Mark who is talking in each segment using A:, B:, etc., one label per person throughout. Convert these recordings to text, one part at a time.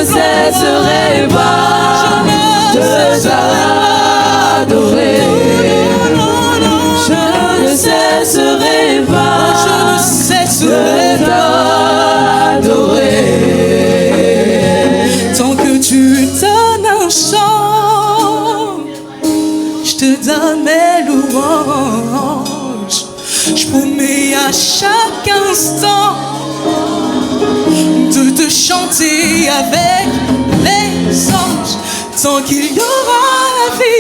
A: ne cesserai pas de t'adorer. Je ne cesserai pas de t'adorer.
B: Tant que tu donnes un chant, je te donne mes louanges. Je promets à chaque instant de te chanter avec les anges. Tant qu'il y aura la vie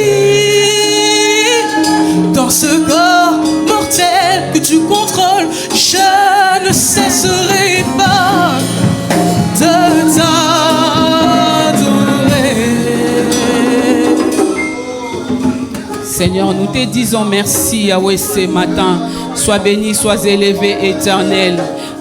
B: dans ce corps mortel que tu contrôles, je ne cesserai pas de t'adorer.
C: Seigneur, nous te disons merci, Yahweh, ce matin. Sois béni, sois élevé, éternel.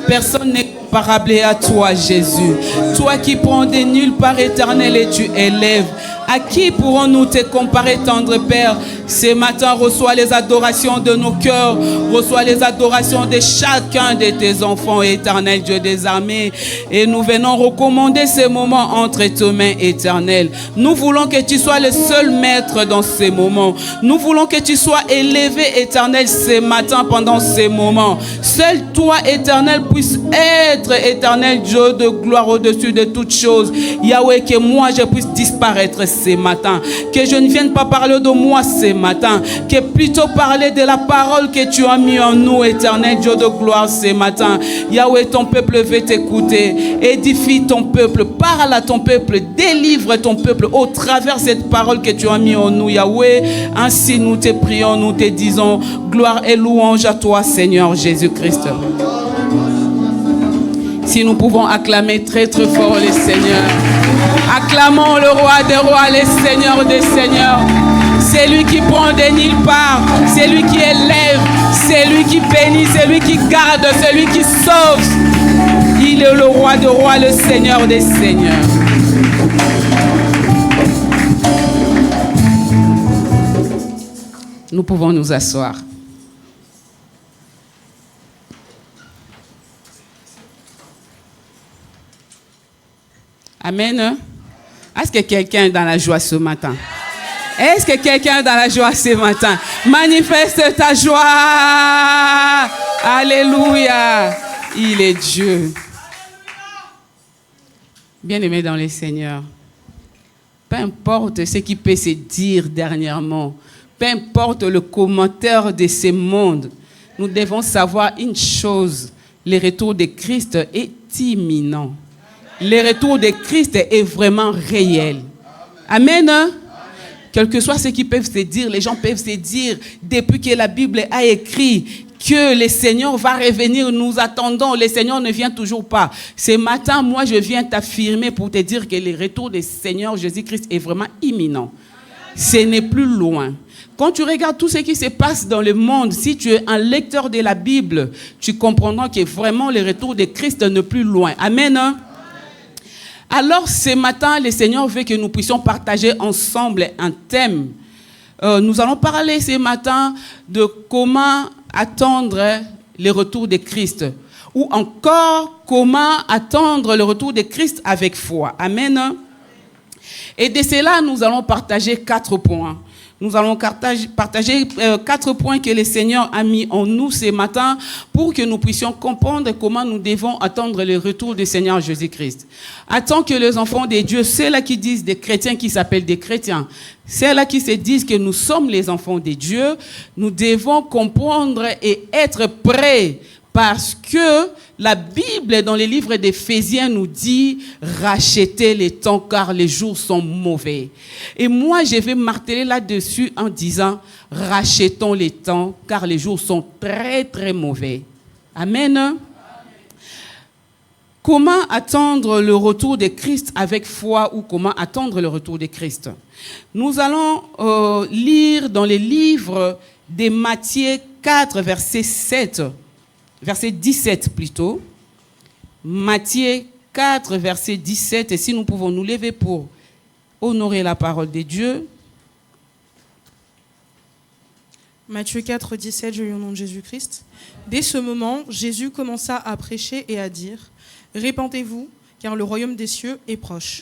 C: Personne n'est comparable à toi, Jésus. Toi qui prends de nulle part, éternel, et tu élèves. À qui pourrons-nous te comparer, tendre Père? Ce matin, reçois les adorations de nos cœurs. Reçois les adorations de chacun de tes enfants, éternel Dieu des armées. Et nous venons recommander ces moments entre tes mains, éternelles. Nous voulons que tu sois le seul maître dans ces moments. Nous voulons que tu sois élevé, éternel, ce matin pendant ces moments. Seul toi, éternel, puisse être, éternel Dieu de gloire au-dessus de toutes choses. Yahweh, que moi je puisse disparaître ce matin. Que je ne vienne pas parler de moi ce matin. Que plutôt parler de la parole que tu as mis en nous, éternel Dieu de gloire, ce matin. Yahweh, ton peuple veut t'écouter. Édifie ton peuple. Parle à ton peuple. Délivre ton peuple au travers de cette parole que tu as mis en nous, Yahweh. Ainsi nous te prions, nous te disons gloire et louange à toi, Seigneur Jésus-Christ. Si nous pouvons acclamer très très fort le Seigneur. Acclamons le roi des rois, le Seigneur des seigneurs. C'est lui qui prend de nulle part. C'est lui qui élève. C'est lui qui bénit. C'est lui qui garde. C'est lui qui sauve. Il est le roi des rois, le Seigneur des seigneurs. Nous pouvons nous asseoir. Amen. Est-ce que quelqu'un est dans la joie ce matin? Est-ce que quelqu'un est dans la joie ce matin? Manifeste ta joie. Alléluia. Il est Dieu. Bien-aimé dans le Seigneur, peu importe ce qui peut se dire dernièrement, peu importe le commentaire de ce monde, nous devons savoir une chose, le retour de Christ est imminent. Le retour de Christ est vraiment réel. Amen. Quel que soit ce qu'ils peuvent se dire, les gens peuvent se dire, depuis que la Bible a écrit que le Seigneur va revenir, nous attendons, le Seigneur ne vient toujours pas. Ce matin, moi, je viens t'affirmer pour te dire que le retour du Seigneur Jésus-Christ est vraiment imminent. Ce n'est plus loin. Quand tu regardes tout ce qui se passe dans le monde, si tu es un lecteur de la Bible, tu comprendras que vraiment le retour de Christ n'est plus loin. Amen. Alors, ce matin, le Seigneur veut que nous puissions partager ensemble un thème. Nous allons parler ce matin de comment attendre le retour de Christ. Ou encore, comment attendre le retour de Christ avec foi. Amen. Et de cela, nous allons partager 4 points. Nous allons partager 4 points que le Seigneur a mis en nous ce matin pour que nous puissions comprendre comment nous devons attendre le retour du Seigneur Jésus-Christ. Attends que les enfants de Dieu, ceux-là qui disent des chrétiens qui s'appellent des chrétiens, ceux-là qui se disent que nous sommes les enfants de Dieu, nous devons comprendre et être prêts parce que la Bible, dans les livres d'Éphésiens, nous dit « Rachetez les temps car les jours sont mauvais ». Et moi, je vais marteler là-dessus en disant « Rachetons les temps car les jours sont très, très mauvais ». Amen. Comment attendre le retour de Christ avec foi ou comment attendre le retour de Christ? Nous allons lire dans les livres de Matthieu 4, verset 7. Verset 17 plutôt. Matthieu 4, verset 17. Et si nous pouvons nous lever pour honorer la parole de Dieu.
B: Matthieu 4, 17, je lis au nom de Jésus-Christ. Dès ce moment, Jésus commença à prêcher et à dire « Répentez-vous, car le royaume des cieux est proche.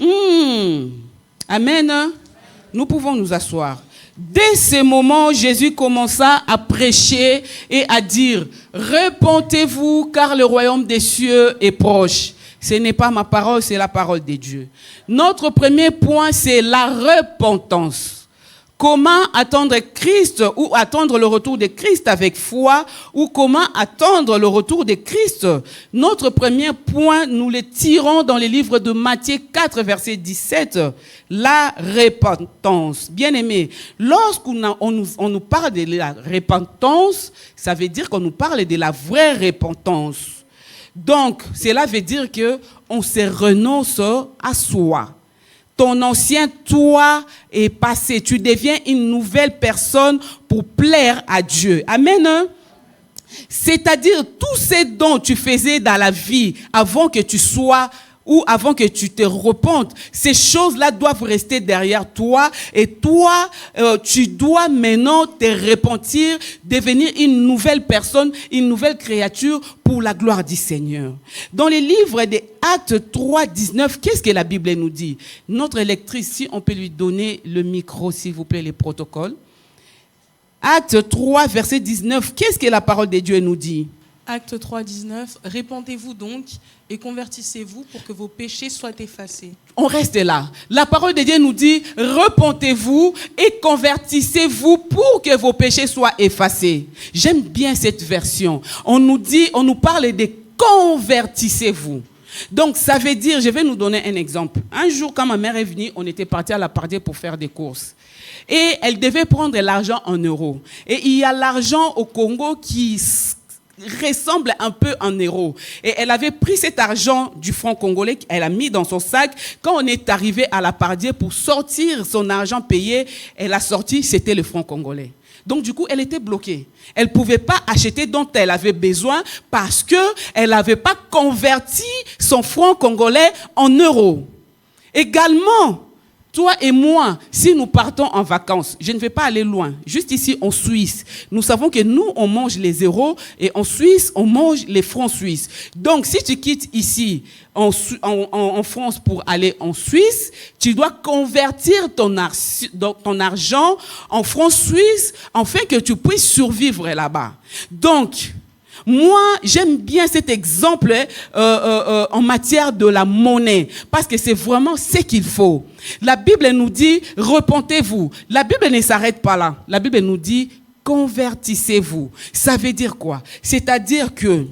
C: Amen. Nous pouvons nous asseoir. Dès ce moment, Jésus commença à prêcher et à dire, repentez-vous car le royaume des cieux est proche. Ce n'est pas ma parole, c'est la parole de Dieu. Notre premier point, c'est la repentance. Comment attendre Christ ou attendre le retour de Christ avec foi ou comment attendre le retour de Christ? Notre premier point, nous le tirons dans le livre de Matthieu 4, verset 17. La repentance. Bien-aimés, lorsqu'on nous parle de la repentance, ça veut dire qu'on nous parle de la vraie repentance. Donc, cela veut dire qu'on se renonce à soi. Ton ancien toi est passé. Tu deviens une nouvelle personne pour plaire à Dieu. Amen. C'est-à-dire tout ce dont tu faisais dans la vie avant que tu sois ou avant que tu te repentes, ces choses-là doivent rester derrière toi et toi, tu dois maintenant te repentir, devenir une nouvelle personne, une nouvelle créature pour la gloire du Seigneur. Dans les livres des Actes 3, 19, qu'est-ce que la Bible nous dit? Notre lectrice, si on peut lui donner le micro, s'il vous plaît, les protocoles. Actes 3, verset 19, qu'est-ce que la parole de Dieu nous dit?
B: Acte 3, 19, repentez-vous donc et convertissez-vous pour que vos péchés soient effacés.
C: On reste là. La parole de Dieu nous dit, repentez-vous et convertissez-vous pour que vos péchés soient effacés. J'aime bien cette version. On nous parle de convertissez-vous. Donc, ça veut dire, je vais nous donner un exemple. Un jour, quand ma mère est venue, on était parti à la Pardier pour faire des courses. Et elle devait prendre l'argent en euros. Et il y a l'argent au Congo qui ressemble un peu en euros. Et elle avait pris cet argent du franc congolais, elle a mis dans son sac. Quand on est arrivé à la Pardier pour sortir son argent payé, elle a sorti, c'était le franc congolais. Donc du coup, elle était bloquée. Elle ne pouvait pas acheter dont elle avait besoin parce qu'elle n'avait pas converti son franc congolais en euros. Également, toi et moi, si nous partons en vacances, je ne vais pas aller loin, juste ici en Suisse, nous savons que nous, on mange les euros et en Suisse, on mange les francs suisses. Donc, si tu quittes ici en France pour aller en Suisse, tu dois convertir ton argent en francs suisses afin que tu puisses survivre là-bas. Donc, moi, j'aime bien cet exemple en matière de la monnaie, parce que c'est vraiment ce qu'il faut. La Bible nous dit, repentez-vous. La Bible ne s'arrête pas là. La Bible nous dit, convertissez-vous. Ça veut dire quoi? C'est-à-dire que,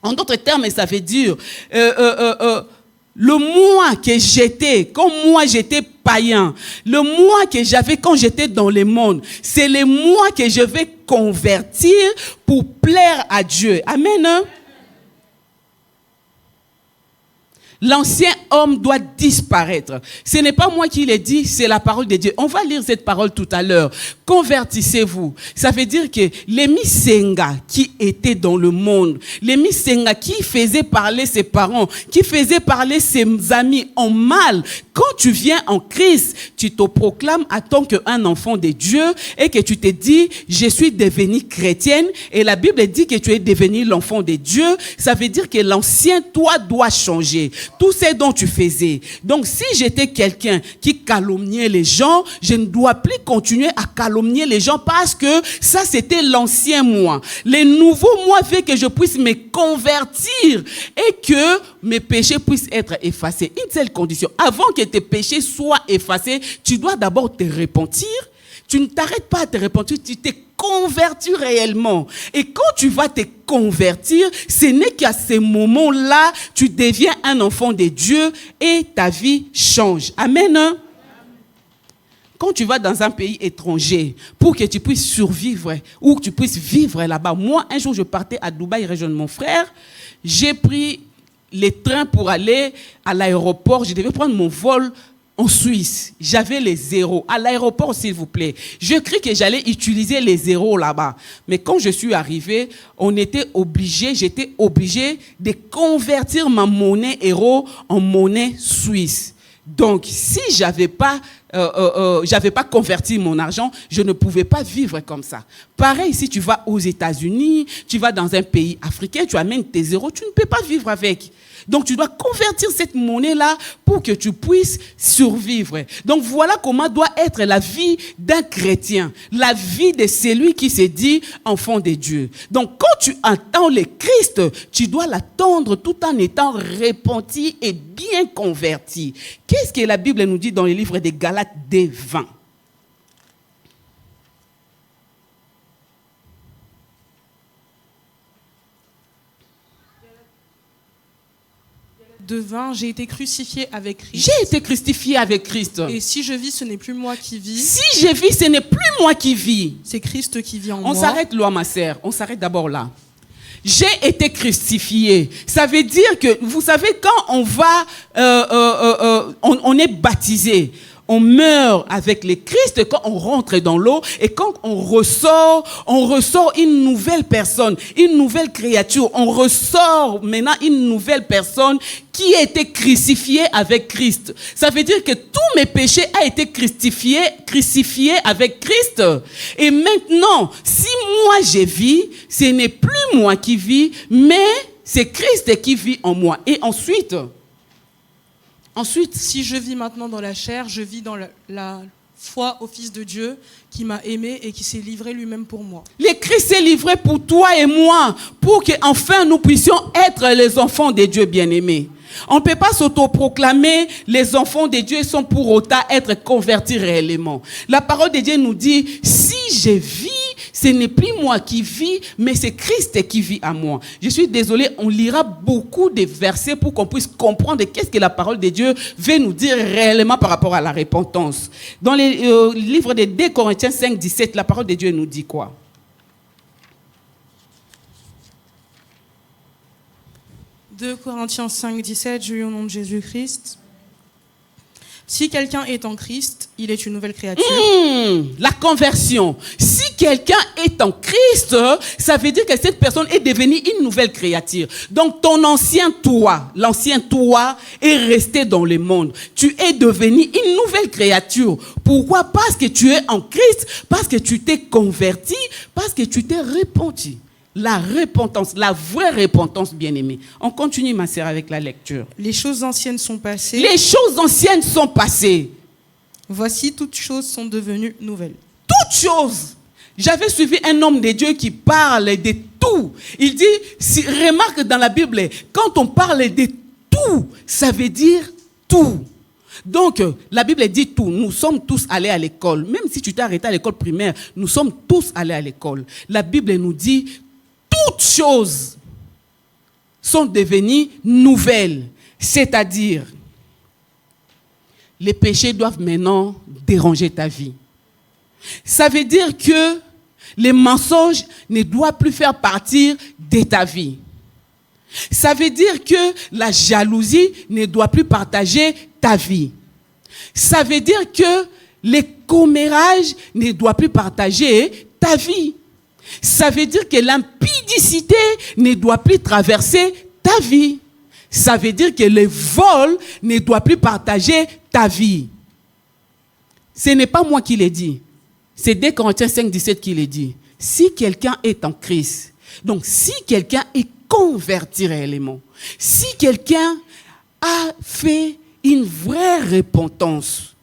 C: en d'autres termes, ça veut dire, le moi que j'étais, quand moi j'étais païen, le moi que j'avais quand j'étais dans le monde, c'est le moi que je vais convertir pour plaire à Dieu. Amen. L'ancien homme doit disparaître. Ce n'est pas moi qui l'ai dit, c'est la parole de Dieu. On va lire cette parole tout à l'heure. Convertissez-vous. Ça veut dire que les Misenga qui étaient dans le monde, les Misenga qui faisaient parler ses parents, qui faisaient parler ses amis en mal, quand tu viens en Christ, tu te proclames en tant qu'un enfant de Dieu et que tu te dis, je suis devenue chrétienne et la Bible dit que tu es devenu l'enfant de Dieu. Ça veut dire que l'ancien toi doit changer. Tout ce dont tu faisais. Donc, si j'étais quelqu'un qui calomniait les gens, je ne dois plus continuer à calomnier les gens parce que ça, c'était l'ancien moi. Le nouveau moi fait que je puisse me convertir et que mes péchés puissent être effacés. Une seule condition. Avant que tes péchés soient effacés, tu dois d'abord te repentir. Tu ne t'arrêtes pas à te repentir, tu t'es converti réellement. Et quand tu vas te convertir, ce n'est qu'à ce moment-là, tu deviens un enfant de Dieu et ta vie change. Amen. Quand tu vas dans un pays étranger, pour que tu puisses survivre ou que tu puisses vivre là-bas. Moi, un jour, je partais à Dubaï, rejoindre mon frère. J'ai pris les trains pour aller à l'aéroport. Je devais prendre mon vol en Suisse. J'avais les zéros. À l'aéroport, s'il vous plaît. Je crie que j'allais utiliser les zéros là-bas. Mais quand je suis arrivé, j'étais obligé de convertir ma monnaie euro en monnaie suisse. Donc, si j'avais pas converti mon argent, je ne pouvais pas vivre comme ça. Pareil, si tu vas aux États-Unis, tu vas dans un pays africain, tu amènes tes zéros, tu ne peux pas vivre avec. Donc, tu dois convertir cette monnaie-là pour que tu puisses survivre. Donc, voilà comment doit être la vie d'un chrétien, la vie de celui qui se dit enfant de Dieu. Donc, quand tu entends le Christ, tu dois l'attendre tout en étant repenti et bien converti. Qu'est-ce que la Bible nous dit dans le livre des Galates 2:20?
B: Devint, j'ai été crucifié avec Christ.
C: J'ai été crucifié avec Christ.
B: Et si je vis, ce n'est plus moi qui vis.
C: Si je vis, ce n'est plus moi qui vis.
B: C'est Christ qui vit en moi.
C: On s'arrête là, ma sœur. On s'arrête d'abord là. J'ai été crucifié. Ça veut dire que, vous savez, quand on va, on est baptisé, on meurt avec le Christ quand on rentre dans l'eau et quand on ressort une nouvelle personne, une nouvelle créature. On ressort maintenant une nouvelle personne qui a été crucifiée avec Christ. Ça veut dire que tous mes péchés ont été crucifiés avec Christ. Et maintenant, si moi je vis, ce n'est plus moi qui vis, mais c'est Christ qui vit en moi. Et ensuite,
B: si je vis maintenant dans la chair, je vis dans la foi au Fils de Dieu qui m'a aimé et qui s'est livré lui-même pour moi.
C: Le Christ s'est livré pour toi et moi, pour qu'enfin nous puissions être les enfants de Dieu bien-aimés. On ne peut pas s'autoproclamer les enfants de Dieu sans pour autant être convertis réellement. La parole de Dieu nous dit, si je vis, ce n'est plus moi qui vis, mais c'est Christ qui vit à moi. Je suis désolé, on lira beaucoup de versets pour qu'on puisse comprendre qu'est-ce que la parole de Dieu veut nous dire réellement par rapport à la repentance. Dans le livre de 2 Corinthiens 5:17, la parole de Dieu nous dit quoi?
B: 2 Corinthiens 5:17, je lis au nom de Jésus-Christ. Si quelqu'un est en Christ, il est une nouvelle créature.
C: La conversion. Si quelqu'un est en Christ, ça veut dire que cette personne est devenue une nouvelle créature. Donc ton ancien toi, l'ancien toi est resté dans le monde. Tu es devenu une nouvelle créature. Pourquoi? Parce que tu es en Christ, parce que tu t'es converti, parce que tu t'es repenti. La repentance, la vraie repentance, bien-aimée. On continue, ma sœur, avec la lecture.
B: Les choses anciennes sont passées.
C: Les choses anciennes sont passées.
B: Voici, toutes choses sont devenues nouvelles.
C: Toutes choses. J'avais suivi un homme de Dieu qui parle de tout. Il dit, remarque dans la Bible, quand on parle de tout, ça veut dire tout. Donc, la Bible dit tout. Nous sommes tous allés à l'école. Même si tu t'es arrêté à l'école primaire, nous sommes tous allés à l'école. La Bible nous dit, toutes choses sont devenues nouvelles. C'est-à-dire, les péchés doivent maintenant déranger ta vie. Ça veut dire que les mensonges ne doivent plus faire partie de ta vie. Ça veut dire que la jalousie ne doit plus partager ta vie. Ça veut dire que les commérages ne doivent plus partager ta vie. Ça veut dire que l'impudicité ne doit plus traverser ta vie. Ça veut dire que le vol ne doit plus partager ta vie. Ce n'est pas moi qui l'ai dit. C'est 2 Corinthiens 5:17 qui l'ai dit. Si quelqu'un est en Christ, donc si quelqu'un est converti réellement, si quelqu'un a fait une vraie repentance,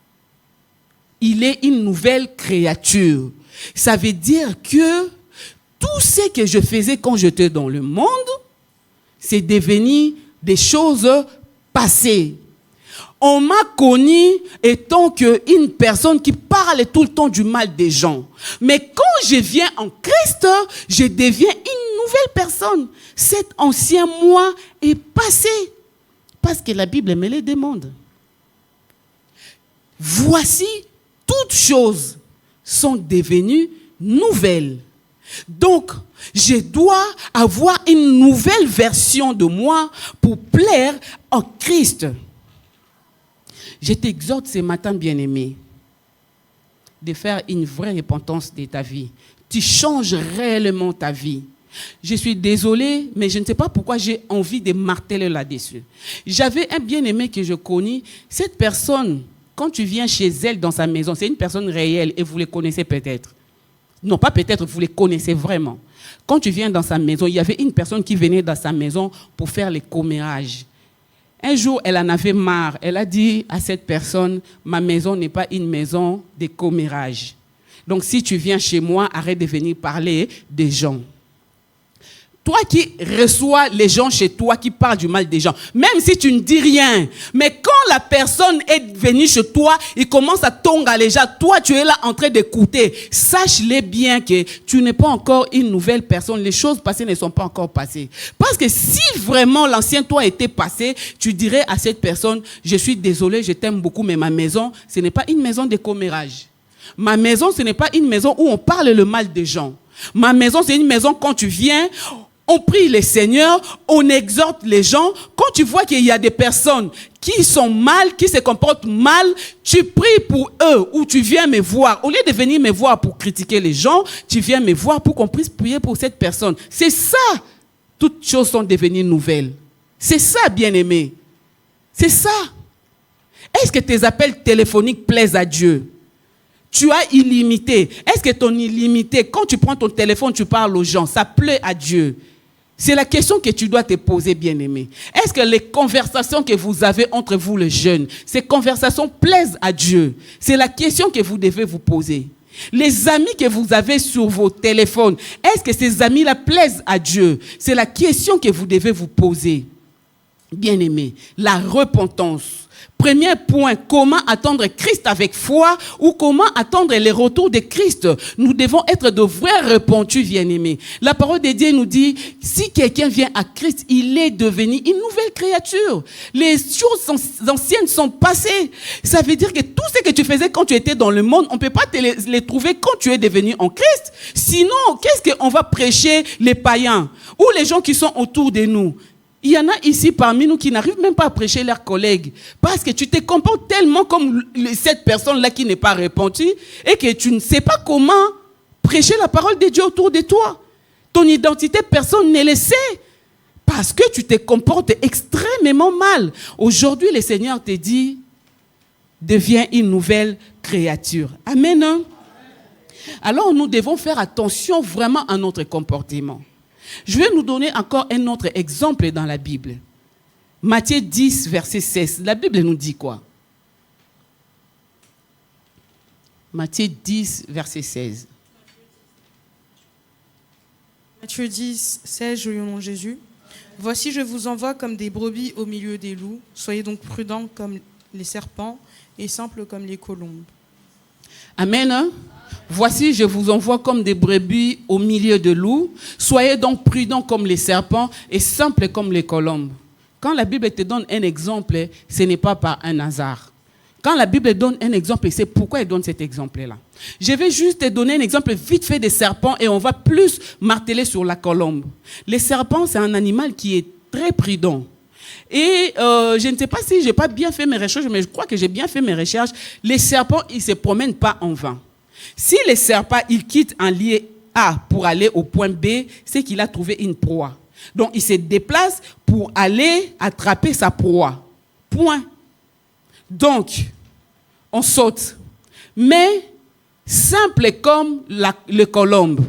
C: il est une nouvelle créature. Ça veut dire que tout ce que je faisais quand j'étais dans le monde, c'est devenu des choses passées. On m'a connu étant une personne qui parle tout le temps du mal des gens. Mais quand je viens en Christ, je deviens une nouvelle personne. Cet ancien moi est passé. Parce que la Bible me le demande. Voici, toutes choses sont devenues nouvelles. Donc, je dois avoir une nouvelle version de moi pour plaire en Christ. Je t'exhorte ce matin, bien-aimé, de faire une vraie repentance de ta vie. Tu changes réellement ta vie. Je suis désolée, mais je ne sais pas pourquoi j'ai envie de marteler là-dessus. J'avais un bien-aimé que je connais. Cette personne, quand tu viens chez elle dans sa maison, c'est une personne réelle et vous les connaissez peut-être. Non, pas peut-être, vous les connaissez vraiment. Quand tu viens dans sa maison, il y avait une personne qui venait dans sa maison pour faire les commérages. Un jour, elle en avait marre. Elle a dit à cette personne, ma maison n'est pas une maison de commérage. Donc, si tu viens chez moi, arrête de venir parler des gens. Toi qui reçois les gens chez toi, qui parlent du mal des gens, même si tu ne dis rien, mais quand la personne est venue chez toi, il commence à t'engager, toi tu es là en train d'écouter, sache-le bien que tu n'es pas encore une nouvelle personne, les choses passées ne sont pas encore passées. Parce que si vraiment l'ancien toi était passé, tu dirais à cette personne, je suis désolé, je t'aime beaucoup, mais ma maison, ce n'est pas une maison de commérage. Ma maison, ce n'est pas une maison où on parle le mal des gens. Ma maison, c'est une maison quand tu viens, on prie le Seigneur, on exhorte les gens. Quand tu vois qu'il y a des personnes qui sont mal, qui se comportent mal, tu pries pour eux ou tu viens me voir. Au lieu de venir me voir pour critiquer les gens, tu viens me voir pour qu'on puisse prier pour cette personne. C'est ça. Toutes choses sont devenues nouvelles. C'est ça, bien-aimé. C'est ça. Est-ce que tes appels téléphoniques plaisent à Dieu? Tu as illimité. Est-ce que ton illimité, quand tu prends ton téléphone, tu parles aux gens, ça plaît à Dieu? C'est la question que tu dois te poser, bien-aimé. Est-ce que les conversations que vous avez entre vous, les jeunes, ces conversations plaisent à Dieu? C'est la question que vous devez vous poser. Les amis que vous avez sur vos téléphones, est-ce que ces amis-là plaisent à Dieu? C'est la question que vous devez vous poser. Bien-aimé, la repentance. Premier point, comment attendre Christ avec foi ou comment attendre le retour de Christ? Nous devons être de vrais repentis, bien-aimés. La parole de Dieu nous dit, si quelqu'un vient à Christ, il est devenu une nouvelle créature. Les choses anciennes sont passées. Ça veut dire que tout ce que tu faisais quand tu étais dans le monde, on ne peut pas te les trouver quand tu es devenu en Christ. Sinon, qu'est-ce qu'on va prêcher les païens ou les gens qui sont autour de nous? Il y en a ici parmi nous qui n'arrivent même pas à prêcher leurs collègues parce que tu te comportes tellement comme cette personne-là qui n'est pas repentie et que tu ne sais pas comment prêcher la parole de Dieu autour de toi. Ton identité, personne ne le sait parce que tu te comportes extrêmement mal. Aujourd'hui, le Seigneur te dit, deviens une nouvelle créature. Amen. Hein? Alors, nous devons faire attention vraiment à notre comportement. Je vais nous donner encore un autre exemple dans la Bible. Matthieu 10, verset 16. La Bible nous dit quoi? Matthieu 10, verset 16.
B: Matthieu 10, 16, je lis au nom de Jésus. Voici, je vous envoie comme des brebis au milieu des loups. Soyez donc prudents comme les serpents et simples comme les colombes.
C: Amen. Voici, je vous envoie comme des brebis au milieu de loups. Soyez donc prudents comme les serpents et simples comme les colombes. Quand la Bible te donne un exemple, ce n'est pas par un hasard. Quand la Bible donne un exemple, c'est pourquoi elle donne cet exemple-là. Je vais juste te donner un exemple vite fait des serpents et on va plus marteler sur la colombe. Les serpents, c'est un animal qui est très prudent. Et je ne sais pas si je n'ai pas bien fait mes recherches, mais je crois que j'ai bien fait mes recherches. Les serpents, ils ne se promènent pas en vain. Si le serpent, il quitte un lieu A pour aller au point B, c'est qu'il a trouvé une proie. Donc, il se déplace pour aller attraper sa proie. Point. Donc, on saute. Mais, simple comme le colombe.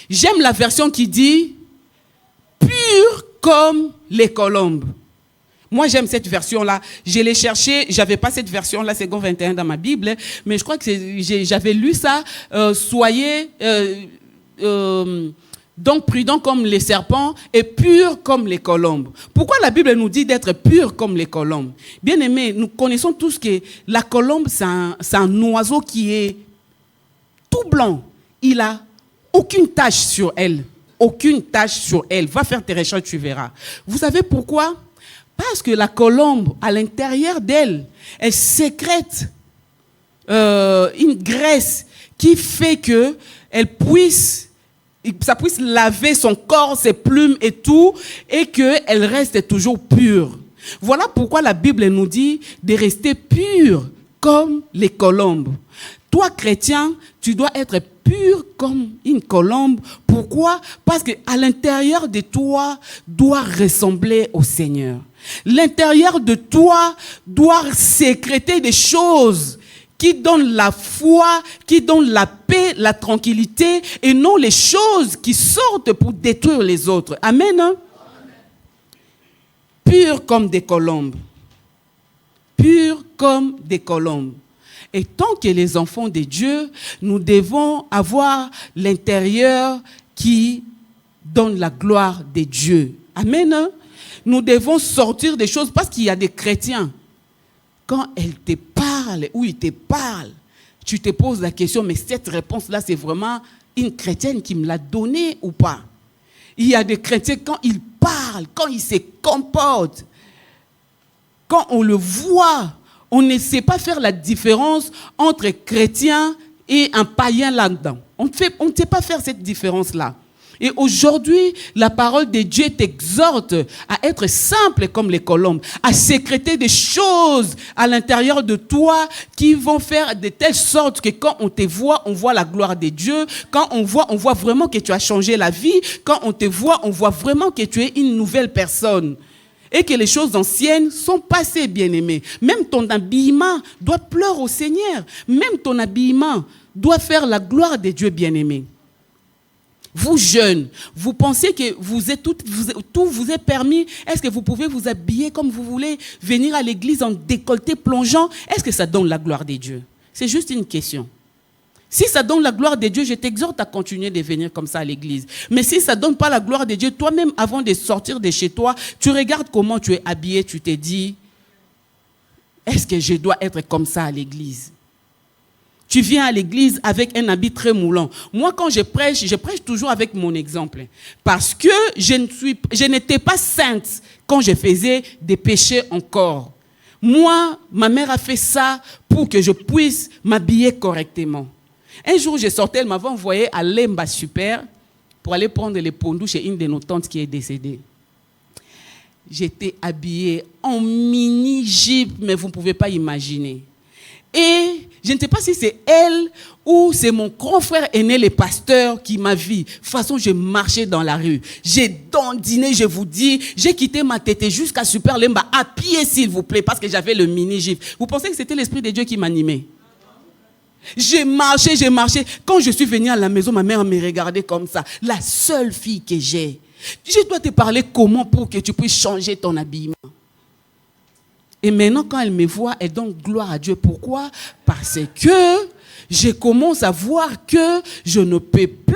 C: J'aime la version qui dit « pur comme les colombes ». Moi, j'aime cette version-là. Je l'ai cherchée. Je n'avais pas cette version-là, second 21 dans ma Bible, mais je crois que j'avais lu ça. Soyez donc prudents comme les serpents et purs comme les colombes. Pourquoi la Bible nous dit d'être purs comme les colombes? Bien aimés, nous connaissons tous que la colombe, c'est un oiseau qui est tout blanc. Il n'a aucune tache sur elle. Aucune tache sur elle. Va faire tes recherches, tu verras. Vous savez pourquoi? Parce que la colombe, à l'intérieur d'elle, elle sécrète une graisse qui fait que ça puisse laver son corps, ses plumes et tout, et qu'elle reste toujours pure. Voilà pourquoi la Bible nous dit de rester pur comme les colombes. Toi, chrétien, tu dois être pur comme une colombe. Pourquoi? Parce qu'à l'intérieur de toi doit ressembler au Seigneur. L'intérieur de toi doit sécréter des choses qui donnent la foi, qui donnent la paix, la tranquillité, et non les choses qui sortent pour détruire les autres. Amen. Hein? purs comme des colombes. Purs comme des colombes. Et tant que les enfants de Dieu, nous devons avoir l'intérieur qui donne la gloire de Dieu. Amen. Nous devons sortir des choses parce qu'il y a des chrétiens. Quand elle te parle ou il te parle, tu te poses la question, mais cette réponse-là, c'est vraiment une chrétienne qui me l'a donnée ou pas? Il y a des chrétiens, quand ils parlent, quand ils se comportent, quand on le voit, on ne sait pas faire la différence entre chrétien et un païen là-dedans. On ne sait pas faire cette différence-là. Et aujourd'hui, la parole de Dieu t'exhorte à être simple comme les colombes, à sécréter des choses à l'intérieur de toi qui vont faire de telle sorte que quand on te voit, on voit la gloire de Dieu. Quand on voit vraiment que tu as changé la vie. Quand on te voit, on voit vraiment que tu es une nouvelle personne. Et que les choses anciennes sont passées, bien-aimés. Même ton habillement doit pleurer au Seigneur. Même ton habillement doit faire la gloire de Dieu, bien-aimé. Vous jeunes, vous pensez que tout vous est permis? Est-ce que vous pouvez vous habiller comme vous voulez, venir à l'église en décolleté plongeant? Est-ce que ça donne la gloire de Dieu? C'est juste une question. Si ça donne la gloire de Dieu, je t'exhorte à continuer de venir comme ça à l'église. Mais si ça ne donne pas la gloire de Dieu, toi-même, avant de sortir de chez toi, tu regardes comment tu es habillé, tu te dis, est-ce que je dois être comme ça à l'église? Tu viens à l'église avec un habit très moulant. Moi, quand je prêche toujours avec mon exemple. Parce que je n'étais pas sainte quand je faisais des péchés encore. Moi, ma mère a fait ça pour que je puisse m'habiller correctement. Un jour, je sortais, elle m'avait envoyé à Lemba Super pour aller prendre les pondous chez une de nos tantes qui est décédée. J'étais habillée en mini-jupe, mais vous ne pouvez pas imaginer. Et je ne sais pas si c'est elle ou c'est mon grand frère aîné, le pasteur, qui m'a vu. De toute façon, je marchais dans la rue. J'ai dandiné, je vous dis. J'ai quitté ma tête jusqu'à Super Lemba, à pied, s'il vous plaît, parce que j'avais le mini-jupe. Vous pensez que c'était l'Esprit de Dieu qui m'animait? J'ai marché. Quand je suis venue à la maison, ma mère me regardait comme ça. La seule fille que j'ai. Je dois te parler comment pour que tu puisses changer ton habillement. Et maintenant, quand elle me voit, elle donne gloire à Dieu. Pourquoi? Parce que je commence à voir que je ne peux plus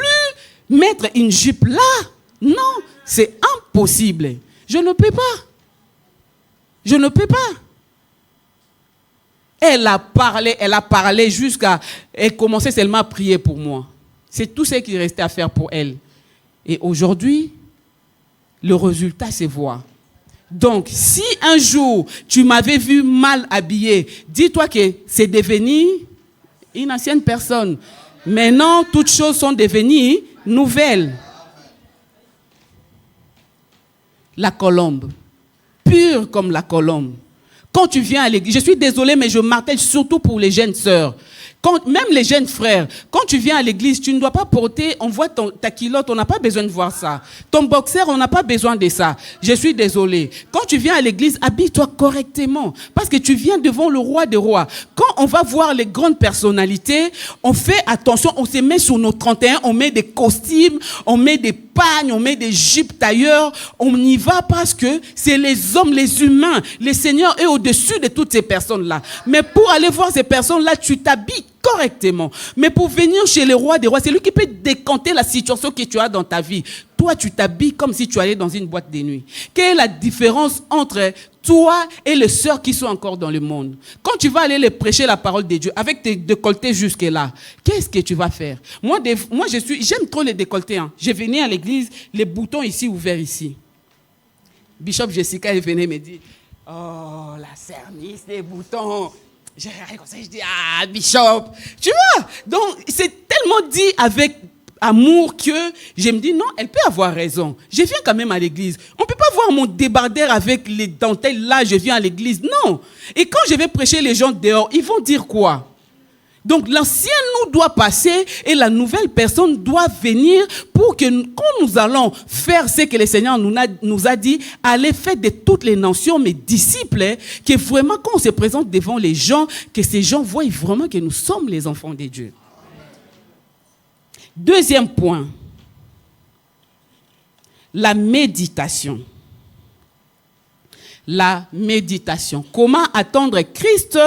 C: mettre une jupe là. Non, c'est impossible. Je ne peux pas. Elle a parlé jusqu'à... Elle commençait seulement à prier pour moi. C'est tout ce qui restait à faire pour elle. Et aujourd'hui, le résultat se voit. Donc, si un jour, tu m'avais vu mal habillé, dis-toi que c'est devenu une ancienne personne. Maintenant, toutes choses sont devenues nouvelles. La colombe, pure comme la colombe. Quand tu viens à l'église, je suis désolée, mais je martèle surtout pour les jeunes sœurs. Même les jeunes frères, quand tu viens à l'église, tu ne dois pas porter, on voit ta culotte, on n'a pas besoin de voir ça. Ton boxer, on n'a pas besoin de ça. Je suis désolée. Quand tu viens à l'église, habille-toi correctement. Parce que tu viens devant le roi des rois. Quand on va voir les grandes personnalités, on fait attention, on se met sur nos 31, on met des costumes, on met des pagnes, on met des jupes tailleurs. On y va parce que c'est les hommes, les humains. Le Seigneur est au-dessus de toutes ces personnes-là. Mais pour aller voir ces personnes-là, tu t'habilles correctement. Mais pour venir chez le roi des rois, c'est lui qui peut décanter la situation que tu as dans ta vie. Toi, tu t'habilles comme si tu allais dans une boîte de nuit. Quelle est la différence entre toi et les sœurs qui sont encore dans le monde? Quand tu vas aller les prêcher la parole de Dieu avec tes décolletés jusque-là, qu'est-ce que tu vas faire? Moi j'aime trop les décolletés. Hein. Je venais à l'église, les boutons ici ouverts ici. Bishop Jessica, elle venait me dire, oh, la service des boutons. J'ai regardé comme ça, je dis, ah, Bishop. Tu vois? Donc, c'est tellement dit avec amour que je me dis, non, elle peut avoir raison. Je viens quand même à l'église. On ne peut pas voir mon débardeur avec les dentelles là, je viens à l'église. Non. Et quand je vais prêcher les gens dehors, ils vont dire quoi? Donc, l'ancien nous doit passer et la nouvelle personne doit venir pour que quand nous allons faire ce que le Seigneur nous a dit, allez faire de toutes les nations mes disciples, que vraiment quand on se présente devant les gens, que ces gens voient vraiment que nous sommes les enfants de Dieu. Deuxième point, la méditation. la méditation. Comment attendre Christ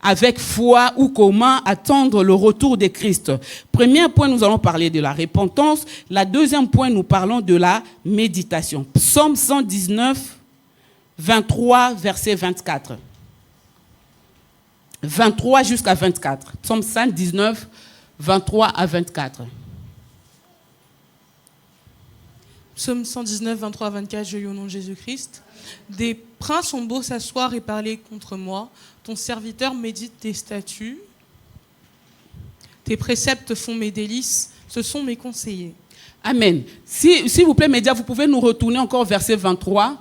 C: avec foi ou comment attendre le retour de Christ. Premier point, nous allons parler de la repentance. La deuxième point, nous parlons de la méditation. Psaume 119, 23, verset 24. 23 jusqu'à 24. Psaume 119, 23 à 24.
B: Psaume 119, 23 à 24, je lis au nom de Jésus-Christ. Des princes ont beau s'asseoir et parler contre moi. Ton serviteur médite tes statuts. Tes préceptes font mes délices. Ce sont mes conseillers.
C: Amen. S'il vous plaît, médias, vous pouvez nous retourner encore au verset 23.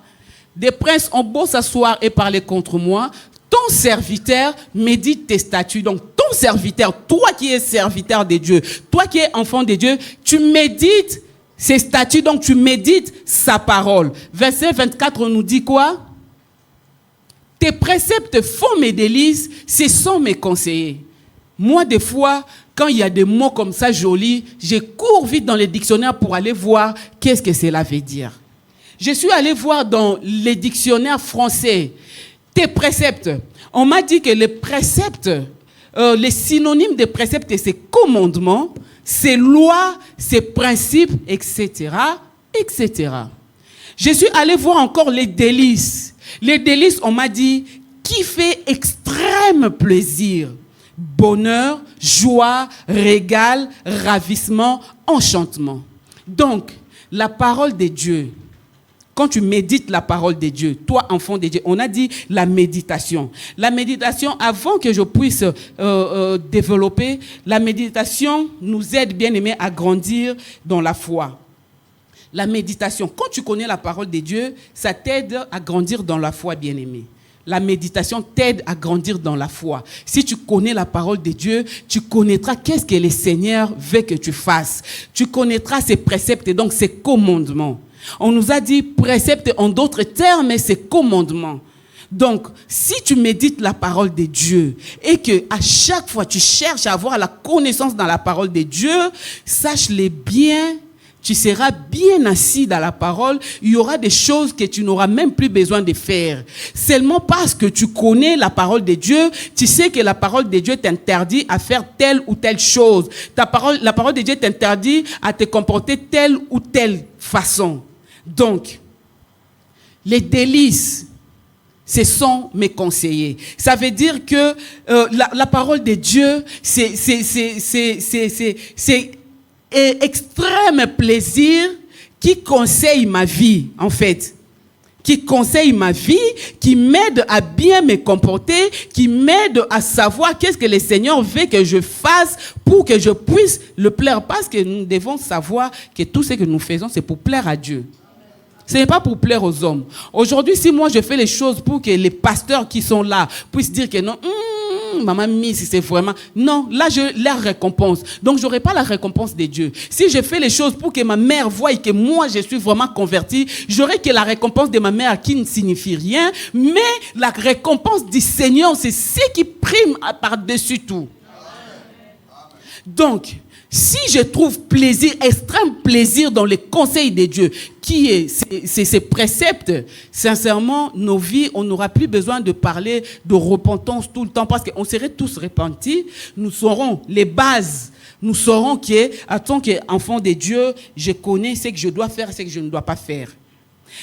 C: Des princes ont beau s'asseoir et parler contre moi. Ton serviteur médite tes statuts. Donc, ton serviteur, toi qui es serviteur de Dieu, toi qui es enfant de Dieu, tu médites ses statuts, donc tu médites sa parole. Verset 24 nous dit quoi? Tes préceptes font mes délices, ce sont mes conseillers. Moi, des fois, quand il y a des mots comme ça jolis, je cours vite dans les dictionnaires pour aller voir qu'est-ce que cela veut dire. Je suis allé voir dans les dictionnaires français tes préceptes. On m'a dit que les préceptes, les synonymes des préceptes, c'est commandements, c'est lois, c'est principes, etc., etc. Je suis allé voir encore les délices. Les délices, on m'a dit, qui fait extrême plaisir, bonheur, joie, régal, ravissement, enchantement. Donc, la parole de Dieu, quand tu médites la parole de Dieu, toi, enfant de Dieu, on a dit la méditation. La méditation, avant que je puisse développer, la méditation nous aide, bien aimés, à grandir dans la foi. La méditation, quand tu connais la parole de Dieu, ça t'aide à grandir dans la foi, bien aimé. La méditation t'aide à grandir dans la foi. Si tu connais la parole de Dieu, tu connaîtras qu'est-ce que le Seigneur veut que tu fasses. Tu connaîtras ses préceptes et donc ses commandements. On nous a dit préceptes en d'autres termes, mais c'est commandements. Donc, si tu médites la parole de Dieu et que à chaque fois tu cherches à avoir la connaissance dans la parole de Dieu, sache-le bien, tu seras bien assis dans la parole. Il y aura des choses que tu n'auras même plus besoin de faire. Seulement parce que tu connais la parole de Dieu, tu sais que la parole de Dieu t'interdit à faire telle ou telle chose. La parole de Dieu t'interdit à te comporter telle ou telle façon. Donc, les délices, ce sont mes conseillers. Ça veut dire que la parole de Dieu, c'est extrême plaisir qui conseille ma vie, en fait. Qui conseille ma vie, qui m'aide à bien me comporter, qui m'aide à savoir qu'est-ce que le Seigneur veut que je fasse pour que je puisse le plaire. Parce que nous devons savoir que tout ce que nous faisons, c'est pour plaire à Dieu. Ce n'est pas pour plaire aux hommes. Aujourd'hui, si moi je fais les choses pour que les pasteurs qui sont là puissent dire que non, maman Miss, c'est vraiment... Non, là, je la récompense. Donc, je n'aurai pas la récompense de Dieu. Si je fais les choses pour que ma mère voie que moi, je suis vraiment converti, j'aurai que la récompense de ma mère qui ne signifie rien, mais la récompense du Seigneur, c'est ce qui prime par-dessus tout. Donc, si je trouve plaisir, extrême plaisir dans les conseils de Dieu, qui est ces préceptes, sincèrement, nos vies, on n'aura plus besoin de parler de repentance tout le temps parce qu'on serait tous repentis. Nous saurons les bases. Nous saurons que, en tant qu'enfant de Dieu, je connais ce que je dois faire et ce que je ne dois pas faire.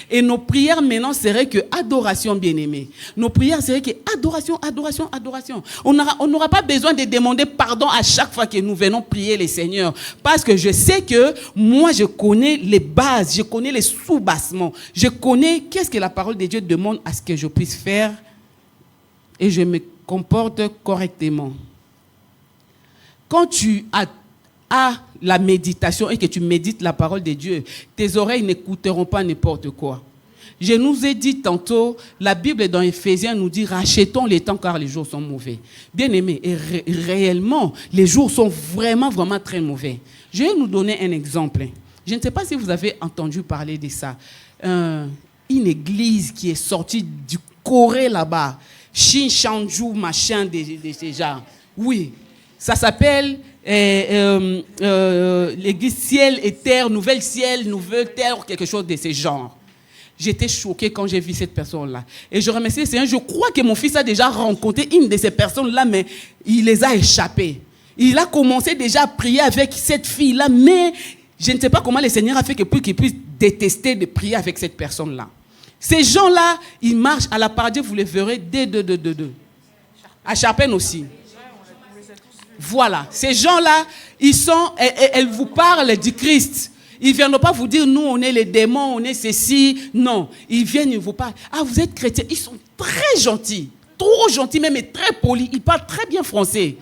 C: Et nos prières maintenant seraient que adoration, bien-aimée. Nos prières seraient que adoration, adoration, adoration. On n'aura pas besoin de demander pardon à chaque fois que nous venons prier le Seigneur. Parce que je sais que moi, je connais les bases, je connais les sous-bassements. Je connais qu'est-ce que la parole de Dieu demande à ce que je puisse faire. Et je me comporte correctement. Quand tu as la méditation et que tu médites la parole de Dieu, tes oreilles n'écouteront pas n'importe quoi. Je nous ai dit tantôt, la Bible dans Éphésiens nous dit rachetons les temps car les jours sont mauvais. Bien aimé, et réellement, les jours sont vraiment, vraiment très mauvais. Je vais nous donner un exemple. Je ne sais pas si vous avez entendu parler de ça. Une église qui est sortie du Corée là-bas, Shinchanju, machin de ces gens. Oui, ça s'appelle l'église ciel et terre, nouvelle ciel, nouvelle terre, quelque chose de ce genre. J'étais choquée quand j'ai vu cette personne-là. Et je remercie le Seigneur. Je crois que mon fils a déjà rencontré une de ces personnes-là, mais il les a échappées. Il a commencé déjà à prier avec cette fille-là, mais je ne sais pas comment le Seigneur a fait pour qu'il puisse détester de prier avec cette personne-là. Ces gens-là, ils marchent à la paradis, vous les verrez dès deux. À Charpennes aussi. Voilà, ces gens-là, elles vous parlent du Christ. Ils ne viennent pas vous dire, nous, on est les démons, on est ceci. Non, ils viennent, ils vous parlent. Ah, vous êtes chrétiens. Ils sont très gentils, trop gentils même, et très polis. Ils parlent très bien français.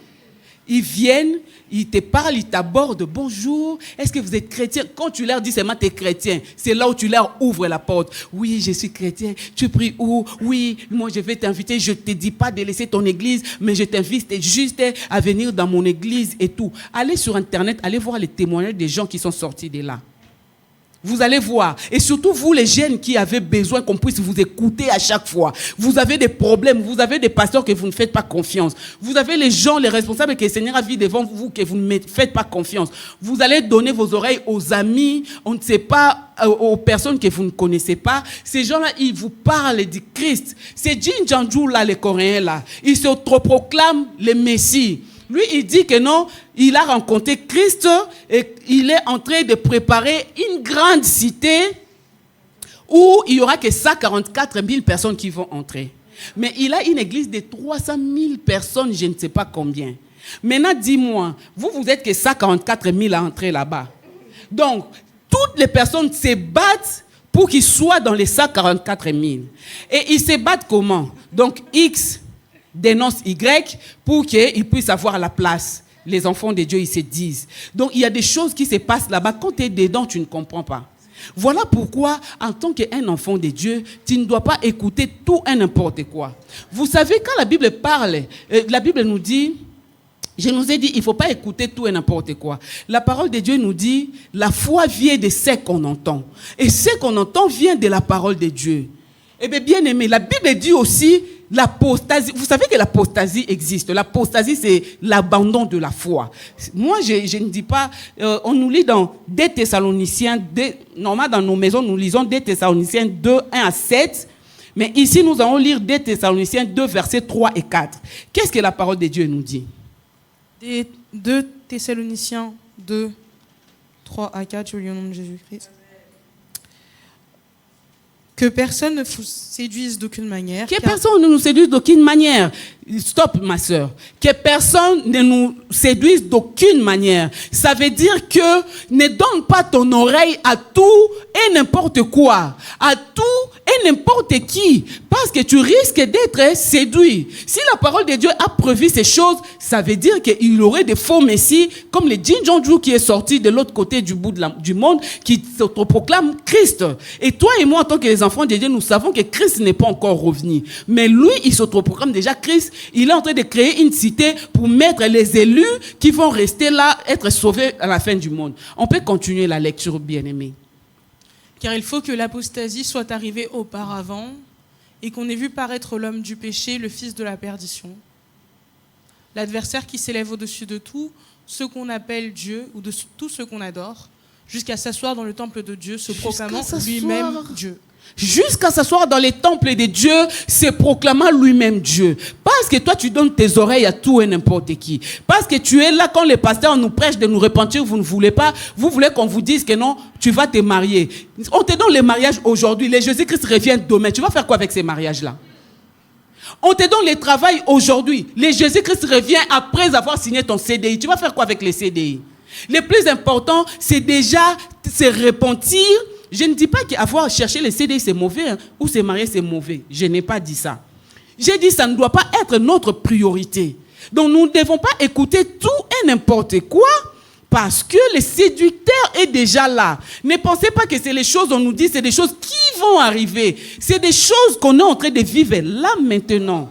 C: Ils viennent, ils te parlent, ils t'abordent. Bonjour, est-ce que vous êtes chrétien? Quand tu leur dis seulement tu es chrétien, c'est là où tu leur ouvres la porte. Oui, je suis chrétien. Tu pries où? Oui, moi je vais t'inviter. Je ne te dis pas de laisser ton église, mais je t'invite juste à venir dans mon église et tout. Allez sur Internet, allez voir les témoignages des gens qui sont sortis de là. Vous allez voir. Et surtout, vous, les jeunes qui avez besoin qu'on puisse vous écouter à chaque fois. Vous avez des problèmes. Vous avez des pasteurs que vous ne faites pas confiance. Vous avez les gens, les responsables que le Seigneur a vu devant vous que vous ne faites pas confiance. Vous allez donner vos oreilles aux amis, on ne sait pas, aux personnes que vous ne connaissez pas. Ces gens-là, ils vous parlent du Christ. C'est Jin Janju, là, les Coréens, là. Ils se proclament le Messie. Lui, il dit que non, il a rencontré Christ et il est en train de préparer une grande cité où il n'y aura que 144 000 personnes qui vont entrer. Mais il a une église de 300 000 personnes, je ne sais pas combien. Maintenant, dis-moi, vous êtes que 144 000 à entrer là-bas. Donc, toutes les personnes se battent pour qu'ils soient dans les 144 000. Et ils se battent comment? Donc, X dénonce Y pour qu'ils puissent avoir la place. Les enfants de Dieu, ils se disent. Donc, il y a des choses qui se passent là-bas. Quand tu es dedans, tu ne comprends pas. Voilà pourquoi, en tant qu'un enfant de Dieu, tu ne dois pas écouter tout et n'importe quoi. Vous savez, quand la Bible parle, la Bible nous dit, je nous ai dit, il ne faut pas écouter tout et n'importe quoi. La parole de Dieu nous dit, la foi vient de ce qu'on entend. Et ce qu'on entend vient de la parole de Dieu. Eh bien aimé, la Bible dit aussi, l'apostasie. Vous savez que l'apostasie existe. L'apostasie, c'est l'abandon de la foi. Moi, je ne dis pas... on nous lit dans 2 Thessaloniciens... Normalement, dans nos maisons, nous lisons 2 Thessaloniciens 2, 1 à 7. Mais ici, nous allons lire 2 Thessaloniciens 2, versets 3 et 4. Qu'est-ce que la parole de Dieu nous dit?
B: 2 Thessaloniciens 2, 3 à 4, je lis au nom de Jésus-Christ. Que personne ne vous séduise d'aucune manière.
C: Que personne ne nous séduise d'aucune manière. Stop, ma soeur. Que personne ne nous séduise d'aucune manière. Ça veut dire que ne donne pas ton oreille à tout et n'importe quoi. À tout et n'importe qui. Parce que tu risques d'être séduit. Si la parole de Dieu a prévu ces choses, ça veut dire qu'il y aurait des faux messies, comme le Jin Janju qui est sorti de l'autre côté du bout du monde, qui s'autoproclame Christ. Et toi et moi, en tant que les enfants de Dieu, nous savons que Christ n'est pas encore revenu. Mais lui, il s'autoproclame déjà Christ. Il est en train de créer une cité pour mettre les élus qui vont rester là, être sauvés à la fin du monde. On peut continuer la lecture, bien-aimés.
B: Car il faut que l'apostasie soit arrivée auparavant et qu'on ait vu paraître l'homme du péché, le fils de la perdition. L'adversaire qui s'élève au-dessus de tout ce qu'on appelle Dieu ou de tout ce qu'on adore, jusqu'à s'asseoir dans le temple de Dieu, se proclamant lui-même Dieu.
C: Jusqu'à s'asseoir dans les temples de Dieu, se proclamant lui-même Dieu. Parce que toi, tu donnes tes oreilles à tout et n'importe qui. Parce que tu es là quand les pasteurs nous prêchent de nous repentir, vous ne voulez pas. Vous voulez qu'on vous dise que non, tu vas te marier. On te donne les mariages aujourd'hui. Les Jésus-Christ revient demain. Tu vas faire quoi avec ces mariages-là? On te donne le travail aujourd'hui. Les Jésus-Christ revient après avoir signé ton CDI. Tu vas faire quoi avec les CDI? Le plus important, c'est déjà se repentir. Je ne dis pas qu'avoir cherché les CDI, c'est mauvais, hein, ou se marier, c'est mauvais. Je n'ai pas dit ça. J'ai dit que ça ne doit pas être notre priorité. Donc, nous ne devons pas écouter tout et n'importe quoi, parce que le séducteur est déjà là. Ne pensez pas que c'est les choses qu'on nous dit, c'est des choses qui vont arriver. C'est des choses qu'on est en train de vivre là, maintenant.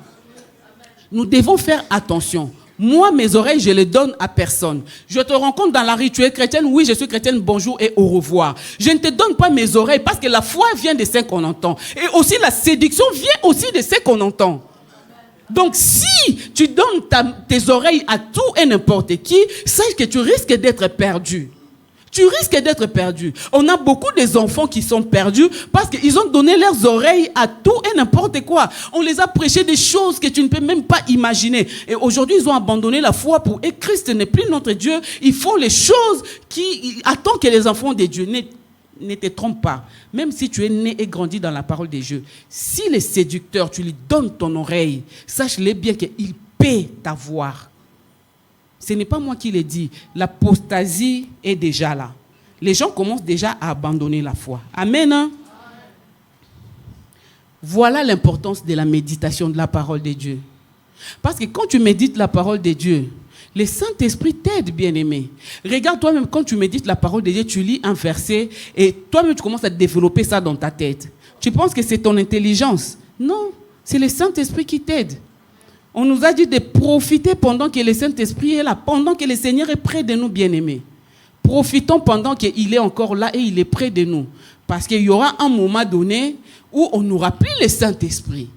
C: Nous devons faire attention. Moi, mes oreilles, je les donne à personne. Je te rencontre dans la rue, tu es chrétienne? Oui, je suis chrétienne, bonjour et au revoir. Je ne te donne pas mes oreilles parce que la foi vient de ce qu'on entend. Et aussi la séduction vient aussi de ce qu'on entend. Donc, si tu donnes tes oreilles à tout et n'importe qui, sache que tu risques d'être perdu. Tu risques d'être perdu. On a beaucoup des enfants qui sont perdus parce qu'ils ont donné leurs oreilles à tout et n'importe quoi. On les a prêché des choses que tu ne peux même pas imaginer. Et aujourd'hui, ils ont abandonné la foi pour... Et Christ n'est plus notre Dieu. Ils font les choses qui attendent que les enfants de Dieu ne te trompent pas. Même si tu es né et grandi dans la parole de Dieu. Si les séducteurs, tu lui donnes ton oreille, sache-les bien qu'ils paient t'avoir. Ce n'est pas moi qui l'ai dit. L'apostasie est déjà là. Les gens commencent déjà à abandonner la foi. Amen. Hein? Voilà l'importance de la méditation de la parole de Dieu. Parce que quand tu médites la parole de Dieu, le Saint-Esprit t'aide, bien-aimé. Regarde toi-même, quand tu médites la parole de Dieu, tu lis un verset et toi-même tu commences à développer ça dans ta tête. Tu penses que c'est ton intelligence. Non, c'est le Saint-Esprit qui t'aide. On nous a dit de profiter pendant que le Saint-Esprit est là, pendant que le Seigneur est près de nous, bien-aimés. Profitons pendant qu'il est encore là et il est près de nous. Parce qu'il y aura un moment donné où on n'aura plus le Saint-Esprit.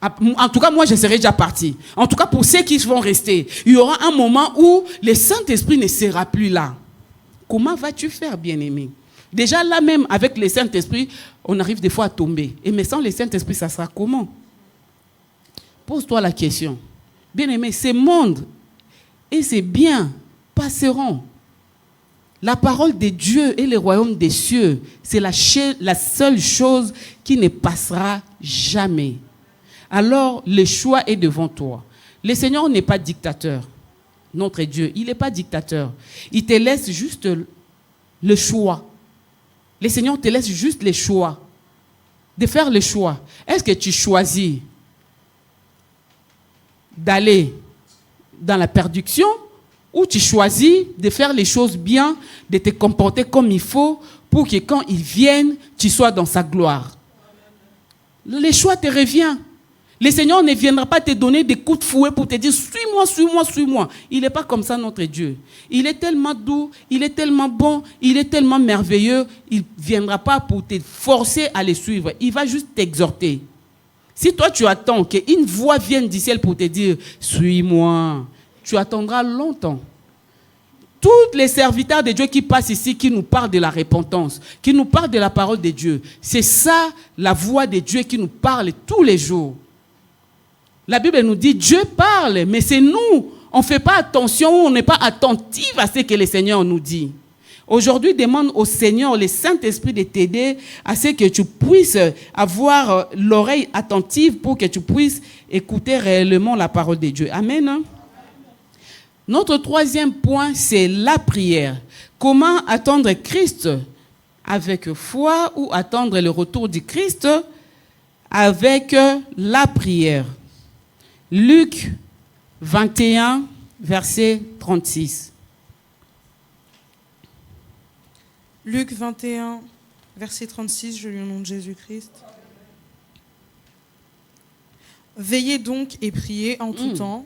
C: En tout cas, moi, je serai déjà parti. En tout cas, pour ceux qui vont rester, il y aura un moment où le Saint-Esprit ne sera plus là. Comment vas-tu faire, bien-aimé? Déjà, là même, avec le Saint-Esprit, on arrive des fois à tomber. Et mais sans le Saint-Esprit, ça sera comment? Pose-toi la question. Bien-aimé, ce monde et ces biens passeront. La parole de Dieu et le royaume des cieux, c'est la seule chose qui ne passera jamais. Alors, le choix est devant toi. Le Seigneur n'est pas dictateur. Notre Dieu, il n'est pas dictateur. Il te laisse juste le choix. Le Seigneur te laisse juste le choix. De faire le choix. Est-ce que tu choisis d'aller dans la perdition ou tu choisis de faire les choses bien, de te comporter comme il faut pour que quand il vienne, tu sois dans sa gloire. Le choix te revient. Le Seigneur ne viendra pas te donner des coups de fouet pour te dire « Suis-moi, suis-moi, suis-moi ». Il n'est pas comme ça, notre Dieu. Il est tellement doux, il est tellement bon, il est tellement merveilleux. Il ne viendra pas pour te forcer à le suivre. Il va juste t'exhorter. Si toi, tu attends qu'une voix vienne du ciel pour te dire « Suis-moi », tu attendras longtemps. Tous les serviteurs de Dieu qui passent ici, qui nous parlent de la repentance, qui nous parlent de la parole de Dieu, c'est ça, la voix de Dieu qui nous parle tous les jours. La Bible nous dit, Dieu parle, mais c'est nous. On ne fait pas attention, on n'est pas attentif à ce que le Seigneur nous dit. Aujourd'hui, demande au Seigneur, le Saint-Esprit, de t'aider à ce que tu puisses avoir l'oreille attentive pour que tu puisses écouter réellement la parole de Dieu. Amen. Notre troisième point, c'est la prière. Comment attendre Christ avec foi ou attendre le retour du Christ avec la prière. Luc 21, verset 36.
B: Luc 21, verset 36, je lis au nom de Jésus-Christ. Veillez donc et priez en tout temps,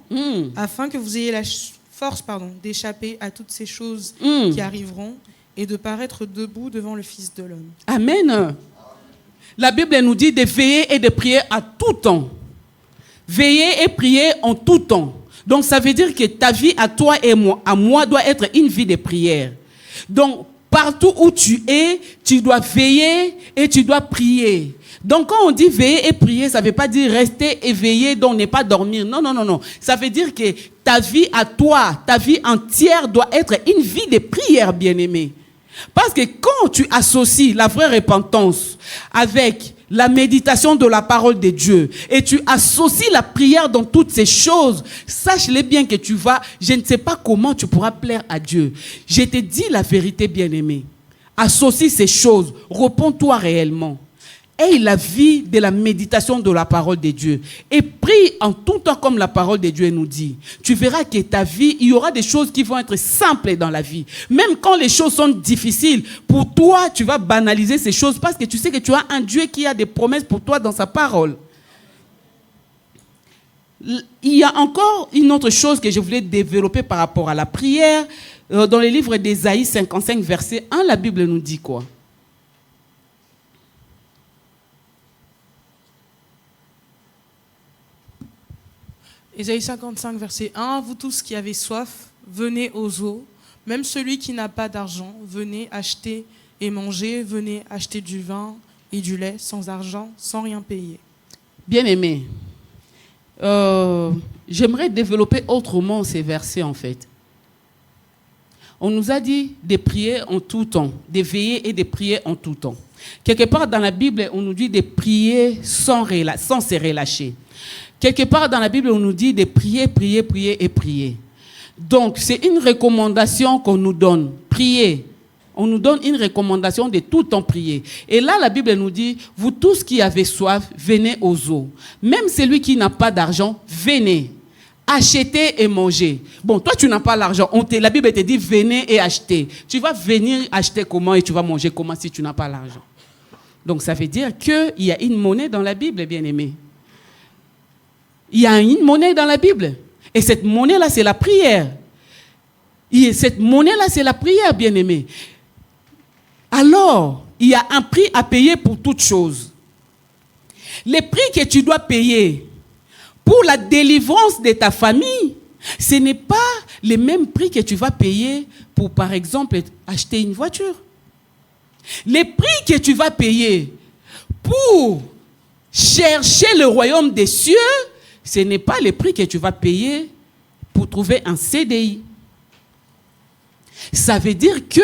B: afin que vous ayez la force d'échapper à toutes ces choses qui arriveront et de paraître debout devant le Fils de l'homme.
C: Amen. La Bible nous dit de veiller et de prier à tout temps. Veiller et prier en tout temps. Donc ça veut dire que ta vie à toi et à moi doit être une vie de prière. Donc partout où tu es, tu dois veiller et tu dois prier. Donc quand on dit veiller et prier, ça ne veut pas dire rester éveillé, donc ne pas dormir. Non, non, non, non. Ça veut dire que ta vie à toi, ta vie entière doit être une vie de prière, bien-aimé. Parce que quand tu associes la vraie repentance avec la méditation de la parole de Dieu et tu associes la prière dans toutes ces choses, sache-le bien que tu vas, je ne sais pas comment tu pourras plaire à Dieu. Je te dis la vérité, bien-aimé. Associe ces choses, réponds-toi réellement. Aie la vie de la méditation de la parole de Dieu. Et prie en tout temps comme la parole de Dieu nous dit. Tu verras que ta vie, il y aura des choses qui vont être simples dans la vie. Même quand les choses sont difficiles, pour toi, tu vas banaliser ces choses parce que tu sais que tu as un Dieu qui a des promesses pour toi dans sa parole. Il y a encore une autre chose que je voulais développer par rapport à la prière. Dans le livre d'Ésaïe 55, verset 1, la Bible nous dit quoi?
B: Ésaïe 55, verset 1, « Vous tous qui avez soif, venez aux eaux. Même celui qui n'a pas d'argent, venez acheter et manger, venez acheter du vin et du lait sans argent, sans rien payer.
C: Bien-aimé, j'aimerais développer autrement ces versets en fait. On nous a dit de prier en tout temps, de veiller et de prier en tout temps. Quelque part dans la Bible, on nous dit de prier sans se relâcher. Quelque part dans la Bible, on nous dit de prier, prier, prier et prier. Donc, c'est une recommandation qu'on nous donne. Prier. On nous donne une recommandation de tout temps prier. Et là, la Bible nous dit, vous tous qui avez soif, venez aux eaux. Même celui qui n'a pas d'argent, venez. Achetez et mangez. Bon, toi, tu n'as pas l'argent. La Bible te dit, venez et achetez. Tu vas venir acheter comment et tu vas manger comment si tu n'as pas l'argent. Donc, ça veut dire qu'il y a une monnaie dans la Bible, bien-aimé. Il y a une monnaie dans la Bible. Et cette monnaie-là, c'est la prière. Et cette monnaie-là, c'est la prière, bien-aimé. Alors, il y a un prix à payer pour toute chose. Les prix que tu dois payer pour la délivrance de ta famille, ce n'est pas les mêmes prix que tu vas payer pour, par exemple, acheter une voiture. Les prix que tu vas payer pour chercher le royaume des cieux, ce n'est pas les prix que tu vas payer pour trouver un CDI. Ça veut dire que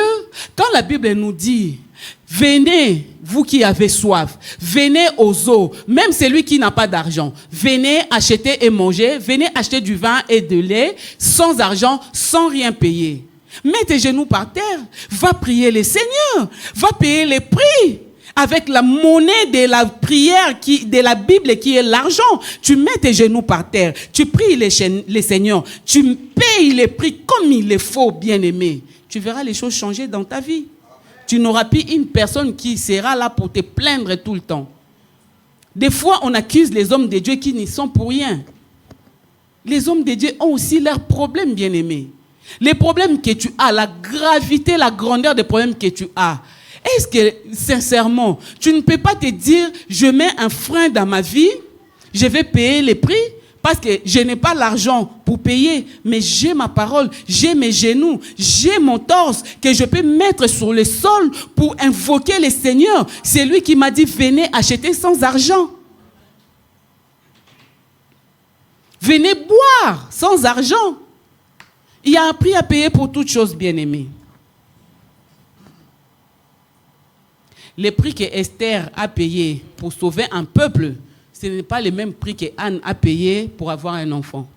C: quand la Bible nous dit « Venez, vous qui avez soif, venez aux eaux, même celui qui n'a pas d'argent, venez acheter et manger, venez acheter du vin et de lait, sans argent, sans rien payer. » Mets tes genoux par terre, va prier le Seigneur, va payer les prix. Avec la monnaie de la prière de la Bible qui est l'argent, tu mets tes genoux par terre, tu pries les Seigneurs, tu payes les prix comme il le faut, bien-aimé. Tu verras les choses changer dans ta vie. Tu n'auras plus une personne qui sera là pour te plaindre tout le temps. Des fois, on accuse les hommes de Dieu qui n'y sont pour rien. Les hommes de Dieu ont aussi leurs problèmes, bien-aimés. Les problèmes que tu as, la gravité, la grandeur des problèmes que tu as. Est-ce que, sincèrement, tu ne peux pas te dire, je mets un frein dans ma vie, je vais payer les prix, parce que je n'ai pas l'argent pour payer, mais j'ai ma parole, j'ai mes genoux, j'ai mon torse que je peux mettre sur le sol pour invoquer le Seigneur. C'est lui qui m'a dit, venez acheter sans argent. Venez boire sans argent. Il y a un prix à payer pour toute chose, bien-aimée. Les prix que Esther a payé pour sauver un peuple, ce n'est pas le même prix que Anne a payé pour avoir un enfant.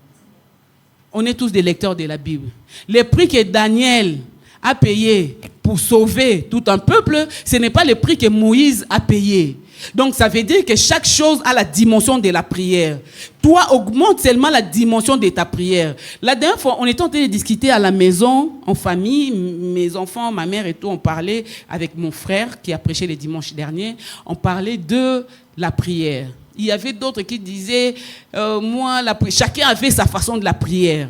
C: On est tous des lecteurs de la Bible. Les prix que Daniel a payé pour sauver tout un peuple, ce n'est pas le prix que Moïse a payé. Donc ça veut dire que chaque chose a la dimension de la prière. Toi, augmente seulement la dimension de ta prière. La dernière fois, on était en train de discuter à la maison, en famille, mes enfants, ma mère et tout, on parlait avec mon frère qui a prêché le dimanche dernier, on parlait de la prière. Il y avait d'autres qui disaient, chacun avait sa façon de la prière.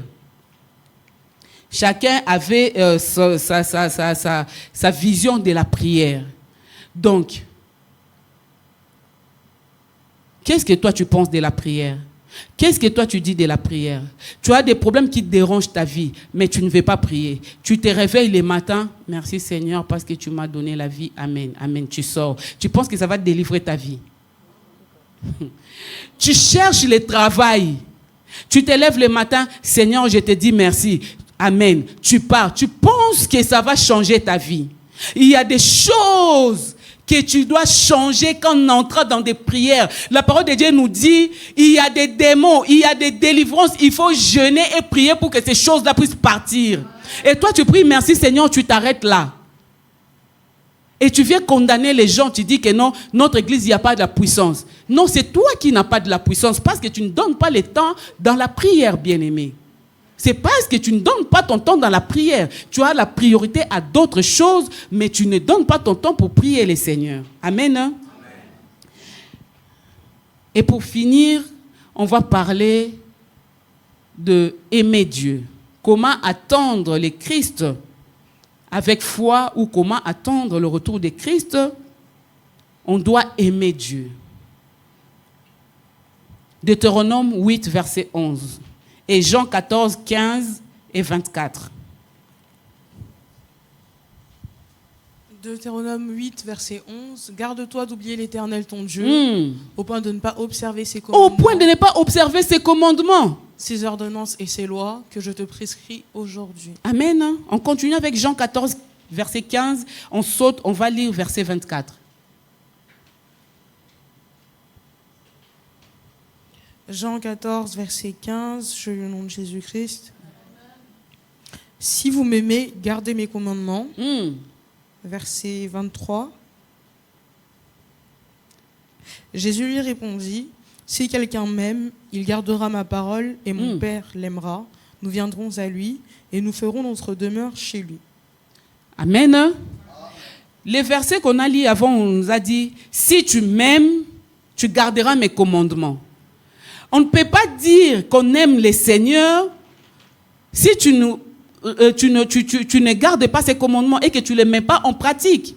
C: Chacun avait sa vision de la prière. Donc, qu'est-ce que toi tu penses de la prière? Qu'est-ce que toi tu dis de la prière? Tu as des problèmes qui te dérangent ta vie, mais tu ne veux pas prier. Tu te réveilles le matin, merci Seigneur parce que tu m'as donné la vie, amen, amen, tu sors. Tu penses que ça va te délivrer ta vie? Tu cherches le travail. Tu te lèves le matin, Seigneur, je te dis merci, amen. Tu pars, tu penses que ça va changer ta vie. Il y a des choses que tu dois changer quand on entre dans des prières. La parole de Dieu nous dit, il y a des démons, il y a des délivrances, il faut jeûner et prier pour que ces choses-là puissent partir. Et toi, tu pries, merci Seigneur, tu t'arrêtes là. Et tu viens condamner les gens, tu dis que non, notre église, il n'y a pas de la puissance. Non, c'est toi qui n'as pas de la puissance parce que tu ne donnes pas le temps dans la prière, bien-aimé. C'est parce que tu ne donnes pas ton temps dans la prière. Tu as la priorité à d'autres choses, mais tu ne donnes pas ton temps pour prier le Seigneur. Amen. Amen. Et pour finir, on va parler de aimer Dieu. Comment attendre le Christ avec foi ou comment attendre le retour de Christ? On doit aimer Dieu. Deutéronome 8, verset 11. Et Jean 14, 15 et 24.
B: Deutéronome 8, verset 11. Garde-toi d'oublier l'Éternel ton Dieu, au point de ne pas observer ses commandements.
C: Au point de ne pas observer ses commandements.
B: Ses ordonnances et ses lois que je te prescris aujourd'hui.
C: Amen. On continue avec Jean 14, verset 15. On saute, on va lire verset 24.
B: Jean 14, verset 15. Je lis au nom de Jésus-Christ. Si vous m'aimez, gardez mes commandements. Verset 23. Jésus lui répondit, si quelqu'un m'aime, il gardera ma parole et mon Père l'aimera. Nous viendrons à lui et nous ferons notre demeure chez lui.
C: Amen. Les versets qu'on a lus avant, on nous a dit, si tu m'aimes, tu garderas mes commandements. On ne peut pas dire qu'on aime le Seigneur si tu ne gardes pas ses commandements et que tu ne les mets pas en pratique.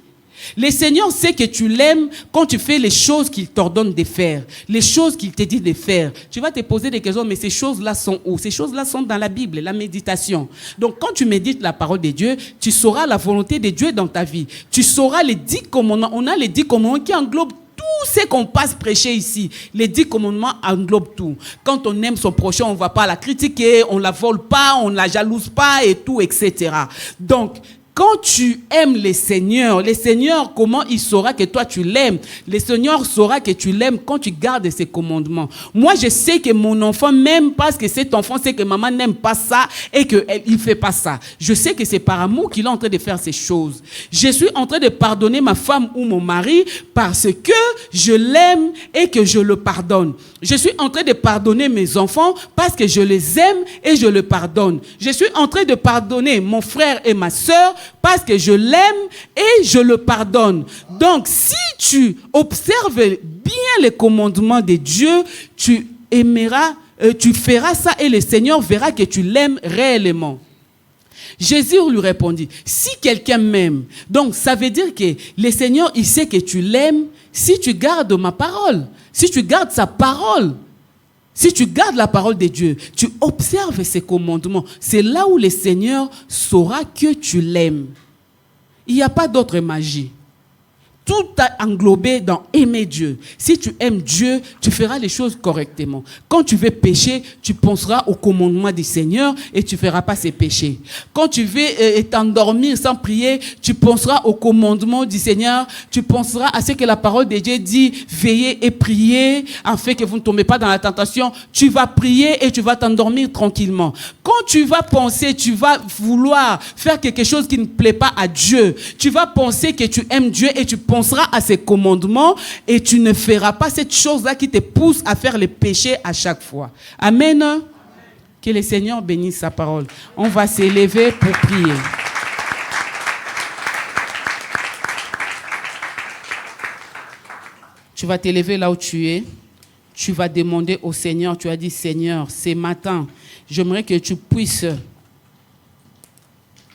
C: Le Seigneur sait que tu l'aimes quand tu fais les choses qu'il t'ordonne de faire, les choses qu'il te dit de faire. Tu vas te poser des questions, mais ces choses-là sont où? Ces choses-là sont dans la Bible, la méditation. Donc quand tu médites la parole de Dieu, tu sauras la volonté de Dieu dans ta vie. Tu sauras les 10 commandements. On a les 10 commandements qui englobent tout ce qu'on passe prêcher ici. Les 10 commandements englobent tout. Quand on aime son prochain, on ne va pas la critiquer, on ne la vole pas, on ne la jalouse pas et tout, etc. Donc, quand tu aimes le Seigneur, comment il saura que toi tu l'aimes? Le Seigneur saura que tu l'aimes quand tu gardes ses commandements. Moi, je sais que mon enfant m'aime parce que cet enfant sait que maman n'aime pas ça et qu'il ne fait pas ça. Je sais que c'est par amour qu'il est en train de faire ces choses. Je suis en train de pardonner ma femme ou mon mari parce que je l'aime et que je le pardonne. Je suis en train de pardonner mes enfants parce que je les aime et je le pardonne. Je suis en train de pardonner mon frère et ma soeur parce que je l'aime et je le pardonne. Donc, si tu observes bien les commandements de Dieu, tu aimeras, tu feras ça et le Seigneur verra que tu l'aimes réellement. Jésus lui répondit, si quelqu'un m'aime, donc ça veut dire que le Seigneur, il sait que tu l'aimes si tu gardes ma parole, si tu gardes sa parole. Si tu gardes la parole de Dieu, tu observes ses commandements, c'est là où le Seigneur saura que tu l'aimes. Il n'y a pas d'autre magie. Tout a englobé dans aimer Dieu. Si tu aimes Dieu, tu feras les choses correctement. Quand tu veux pécher, tu penseras au commandement du Seigneur et tu ne feras pas ces péchés. Quand tu veux t'endormir sans prier, tu penseras au commandement du Seigneur. Tu penseras à ce que la parole de Dieu dit, veillez et priez afin que vous ne tombez pas dans la tentation. Tu vas prier et tu vas t'endormir tranquillement. Quand tu vas penser, tu vas vouloir faire quelque chose qui ne plaît pas à Dieu. Tu vas penser que tu aimes Dieu et tu penseras à ses commandements et tu ne feras pas cette chose-là qui te pousse à faire les péchés à chaque fois. Amen. Amen. Que le Seigneur bénisse sa parole. On va s'élever pour prier. Tu vas t'élever là où tu es. Tu vas demander au Seigneur. Tu as dit, Seigneur, ce matin, j'aimerais que tu puisses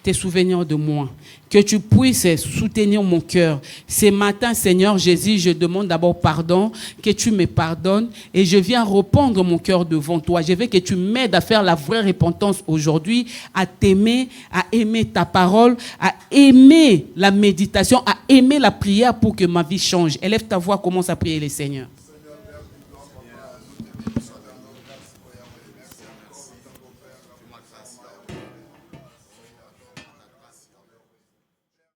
C: te souvenir de moi, que tu puisses soutenir mon cœur. Ce matin, Seigneur Jésus, je demande d'abord pardon, que tu me pardonnes et je viens répandre mon cœur devant toi. Je veux que tu m'aides à faire la vraie repentance aujourd'hui, à t'aimer, à aimer ta parole, à aimer la méditation, à aimer la prière pour que ma vie change. Élève ta voix, commence à prier le Seigneur.